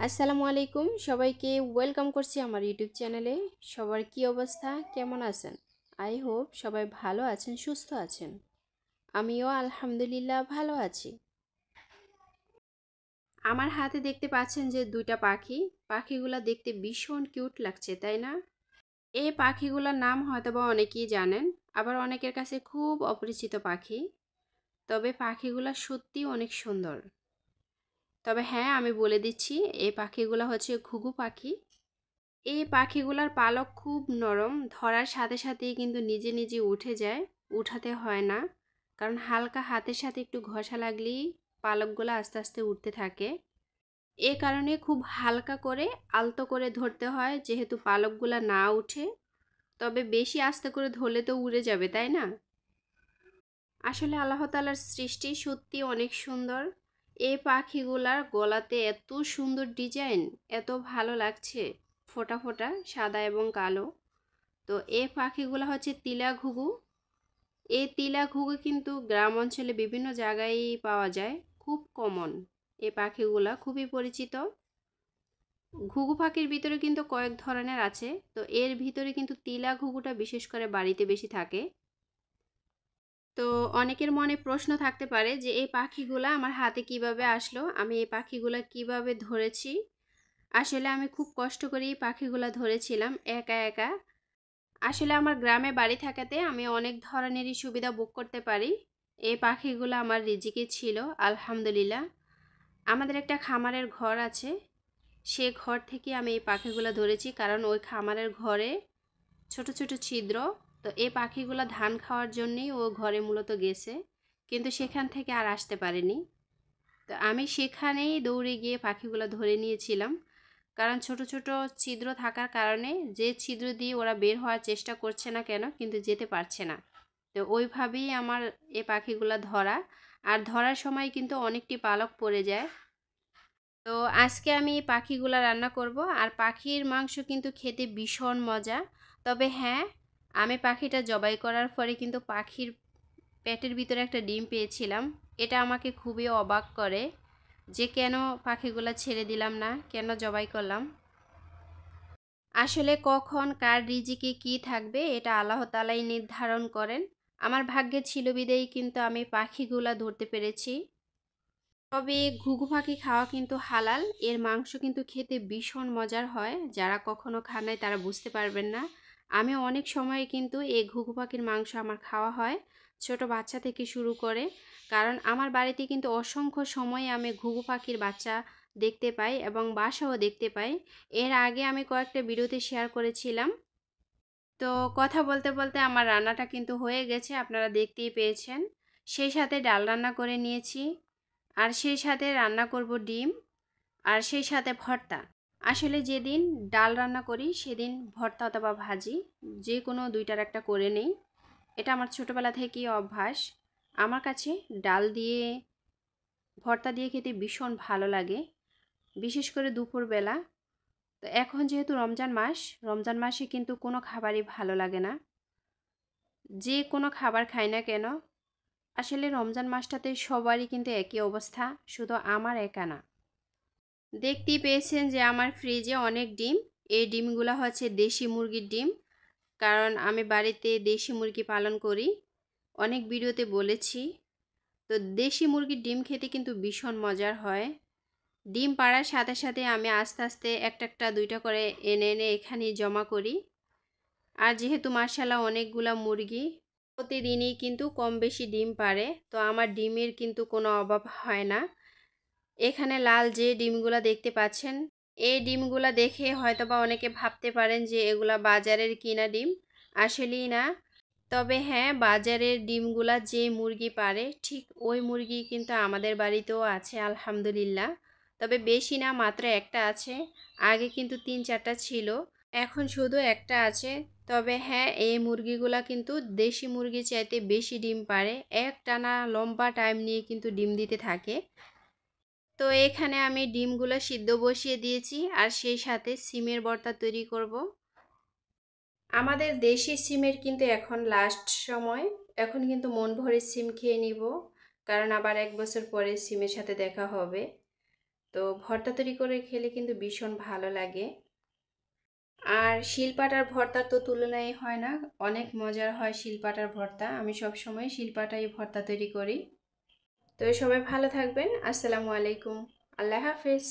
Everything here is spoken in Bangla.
আসসালামু আলাইকুম সবাইকে ওয়েলকাম করছি আমার ইউটিউব চ্যানেলে। সবার কি অবস্থা, কেমন আছেন? আই হোপ সবাই ভালো আছেন, সুস্থ আছেন। আমিও আলহামদুলিল্লাহ ভালো আছি। আমার হাতে দেখতে পাচ্ছেন যে দুইটা পাখি। পাখিগুলা দেখতে ভীষণ কিউট লাগছে, তাই না? এই পাখিগুলোর নাম হয়তোবা অনেকেই জানেন, আবার অনেকের কাছে খুব অপরিচিত পাখি। তবে পাখিগুলা সত্যি অনেক সুন্দর। তবে হ্যাঁ, আমি বলে দিচ্ছি, এই পাখিগুলো হচ্ছে ঘুঘু পাখি। এই পাখিগুলার পালক খুব নরম, ধরার সাথে সাথেই কিন্তু নিজে নিজে উঠে যায়, উঠাতে হয় না। কারণ হালকা হাতের সাথে একটু ঘষা লাগলেই পালকগুলো আস্তে আস্তে উঠতে থাকে। এ কারণে খুব হালকা করে আলতো করে ধরতে হয়, যেহেতু পালকগুলা না উঠে। তবে বেশি আস্তে করে ধরলে তো উড়ে যাবে, তাই না? আসলে আল্লাহ তাআলার সৃষ্টি সত্যি অনেক সুন্দর। এই পাখিগুলার গলাতে এত সুন্দর ডিজাইন, এত ভালো লাগছে, ফোঁটা ফোঁটা সাদা এবং কালো। তো এই পাখিগুলো হচ্ছে তিলা ঘুঘু। এই তিলা ঘুঘু কিন্তু গ্রাম অঞ্চলে বিভিন্ন জায়গায় পাওয়া যায়, খুব কমন। এই পাখিগুলা খুবই পরিচিত। ঘুঘু পাখির ভিতরে কিন্তু কয়েক ধরনের আছে, তো এর ভিতরে কিন্তু তিলা ঘুঘুটা বিশেষ করে বাড়িতে বেশি থাকে। তো অনেকের মনে প্রশ্ন থাকতে পারে যে এই পাখিগুলা আমার হাতে কিভাবে আসলো, আমি এই পাখিগুলা কিভাবে ধরেছি। আসলে আমি খুব কষ্ট করে এই পাখিগুলা ধরেছিলাম একা একা। আসলে আমার গ্রামে বাড়ি থাকাতে আমি অনেক ধরনেরই সুবিধা ভোগ করতে পারি। এই পাখিগুলো আমার রিজিকে ছিল, আলহামদুলিল্লাহ। আমাদের একটা খামারের ঘর আছে, সে ঘর থেকে আমি এই পাখিগুলো ধরেছি, কারণ ওই খামারের ঘরে ছোট ছোট ছিদ্র। তো এই পাখিগুলো ধান খাওয়ার জন্যই ও ঘরে মূলত গেছে, কিন্তু সেখান থেকে আর আসতে পারেনি। তো আমি সেখানেই দৌড়ে গিয়ে পাখিগুলো ধরে নিয়েছিলাম। কারণ ছোট ছোট ছিদ্র থাকার কারণে যে ছিদ্র দিয়ে ওরা বের হওয়ার চেষ্টা করছে না কেন, কিন্তু যেতে পারছে না। তো ওইভাবেই আমার এ পাখিগুলো ধরা। আর ধরার সময় কিন্তু অনেকটি পালক পড়ে যায়। তো আজকে আমি এই পাখিগুলো রান্না করব, আর পাখির মাংস কিন্তু খেতে ভীষণ মজা। তবে হ্যাঁ, আমি পাখিটা জবাই করার পরে কিন্তু পাখির পেটের ভিতরে একটা ডিম পেয়েছিলাম। এটা আমাকে খুবই অবাক করে যে কেন পাখিগুলো ছেড়ে দিলাম না, কেন জবাই করলাম। আসলে কখন কার রিজিকে কি থাকবে এটা আল্লাহ তাআলাই নির্ধারণ করেন। আমার ভাগ্যে ছিল বিদেই কিন্তু আমি পাখিগুলা ধরতে পেরেছি। তবে ঘুঘু পাখি খাওয়া কিন্তু হালাল, এর মাংস কিন্তু খেতে ভীষণ মজার হয়। যারা কখনো খান নাই তারা বুঝতে পারবেন না। আমি অনেক সময় কিন্তু এই ঘুঘু পাখির মাংস আমার খাওয়া হয়, ছোট বাচ্চা থেকে শুরু করে। কারণ আমার বাড়িতে কিন্তু অসংখ্য সময় আমি ঘুঘু পাখির বাচ্চা দেখতে পাই এবং বাসাও দেখতে পাই। এর আগে আমি কয়েকটা ভিডিওতে শেয়ার করেছিলাম। তো কথা বলতে বলতে আমার রান্নাটা কিন্তু হয়ে গেছে, আপনারা দেখতেই পেয়েছেন। সেই সাথে ডাল রান্না করে নিয়েছি, আর সেই সাথে রান্না করব ডিম, আর সেই সাথে ভর্তা। আসলে যেদিন ডাল রান্না করি সেদিন ভর্তা অথবা ভাজি যে কোনো দুইটার একটা করে নেই। এটা আমার ছোটোবেলা থেকেই অভ্যাস। আমার কাছে ডাল দিয়ে ভর্তা দিয়ে খেতে ভীষণ ভালো লাগে, বিশেষ করে দুপুরবেলা। তো এখন যেহেতু রমজান মাস, রমজান মাসে কিন্তু কোনো খাবারই ভালো লাগে না, যে কোনো খাবার খাই না কেন। আসলে রমজান মাসটাতে সবারই কিন্তু একই অবস্থা, শুধু আমার একা না। দেখতেই পেয়েছেন যে আমার ফ্রিজে অনেক ডিম। এই ডিমগুলো হচ্ছে দেশি মুরগির ডিম, কারণ আমি বাড়িতে দেশি মুরগি পালন করি, অনেক ভিডিওতে বলেছি। তো দেশি মুরগির ডিম খেতে কিন্তু ভীষণ মজার হয়। ডিম পাড়ার সাথে সাথে আমি আস্তে আস্তে একটা একটা দুইটা করে এনে এনে এখানে জমা করি। আর যেহেতু মাশাআল্লাহ অনেকগুলা মুরগি, প্রতিদিনই কিন্তু কম বেশি ডিম পাড়ে, তো আমার ডিমের কিন্তু কোনো অভাব হয় না। এখানে লাল যে ডিমগুলা দেখতে পাচ্ছেন, এই ডিমগুলা দেখে হয়তোবা অনেকে ভাবতে পারেন যে এগুলা বাজারের কিনা ডিম। আসলেই না। তবে হ্যাঁ, বাজারের ডিমগুলা যে মুরগি পারে ঠিক ওই মুরগি কিন্তু আমাদের বাড়িতেও আছে, আলহামদুলিল্লাহ। তবে বেশি না, মাত্র একটা আছে। আগে কিন্তু 3-4টা ছিল, এখন শুধু একটা আছে। তবে হ্যাঁ, এই মুরগিগুলা কিন্তু দেশি মুরগি চাইতে বেশি ডিম পারে, একটানা লম্বা টাইম নিয়ে কিন্তু ডিম দিতে থাকে। তো এখানে আমি ডিমগুলো সিদ্ধ বসিয়ে দিয়েছি, আর সেই সাথে সিমের ভর্তা তৈরি করব। আমাদের দেশি সিমের কিন্তু এখন লাস্ট সময়, এখন কিন্তু মন ভরে সিম খেয়ে নিব, কারণ আবার 1 বছর পরে সিমের সাথে দেখা হবে। তো ভর্তা তৈরি করে খেলে কিন্তু ভীষণ ভালো লাগে। আর শিলপাটার ভর্তার তো তুলনাই হয় না, অনেক মজার হয় শিলপাটার ভর্তা। আমি সবসময় শিলপাটাই ভর্তা তৈরি করি। তো সবাই ভালো থাকবেন। আসসালামু আলাইকুম। আল্লাহ হাফেজ।